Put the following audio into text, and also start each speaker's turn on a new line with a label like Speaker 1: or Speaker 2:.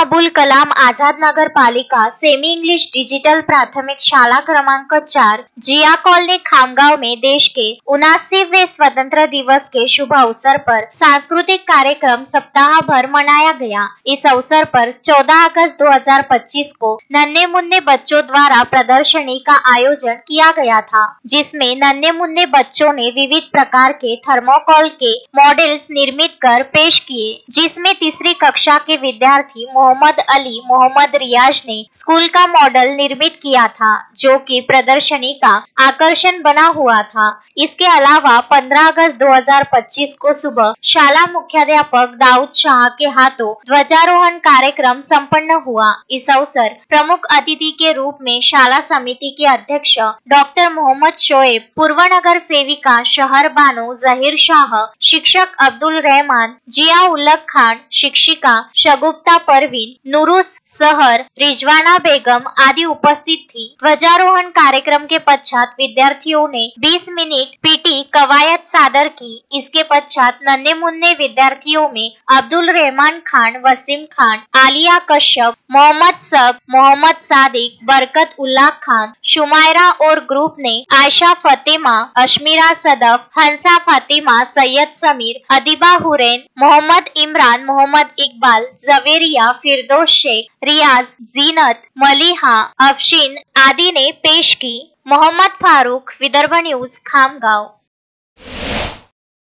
Speaker 1: अबुल कलाम आझाद नगर पालिका semi English digital प्राथमिक शाला क्रमांक 4 जिया कॉलोनी खामगांव में देश के 79वें स्वतंत्रता दिवस के शुभ अवसर पर सांस्कृतिक कार्यक्रम सप्ताह भर मनाया गया। इस अवसर पर 14 अगस्त 2025 को नन्हे मुन्ने बच्चों द्वारा प्रदर्शनी का आयोजन किया गया था, जिसमें नन्हे मुन्ने बच्चों ने विविध प्रकार के थर्मोकोल के मॉडल्स निर्मित कर पेश किए, जिसमें तीसरी कक्षा के विद्यार्थी मोहम्मद अली मोहम्मद रियाज ने स्कूल का मॉडल निर्मित किया था, जो कि प्रदर्शनी का आकर्षण बना हुआ था। इसके अलावा 15 अगस्त 2025 को सुबह शाला मुख्याध्यापक दाऊद शाह के हाथों ध्वजारोहण कार्यक्रम संपन्न हुआ। इस अवसर प्रमुख अतिथि के रूप में शाला समिति के अध्यक्ष डॉक्टर मोहम्मद शोएब, पूर्व नगर सेविका शहर बानो जहीर शाह, शिक्षक अब्दुल रहमान, जिया उल्लक खान, शिक्षिका शगुफ्ता परवीन, नुरुस सहर, रिजवाना बेगम आदि उपस्थित थी। ध्वजारोहण कार्यक्रम के पश्चात विद्यार्थियों ने 20 मिनट पीटी कवायद सादर की। इसके पश्चात नन्हे मुन्ने विद्यार्थियों में अब्दुल रहमान खान, वसीम खान, आलिया कश्यप, मोहम्मद सब, मोहम्मद सादिक, बरकत उल्लाह खान, शुमायरा और ग्रुप ने आयशा फतेमा, अशमीरा सदफ, हंसा फातिमा, सैयद समीर, अदीबा हुरैन, मोहम्मद इमरान, मोहम्मद इकबाल, जवेरिया, फिरदौस शेख, रियाज, जीनत, मलिहा, अफशीन आदि ने पेश की। मोहम्मद फारूक, विदर्भ न्यूज, खामगांव।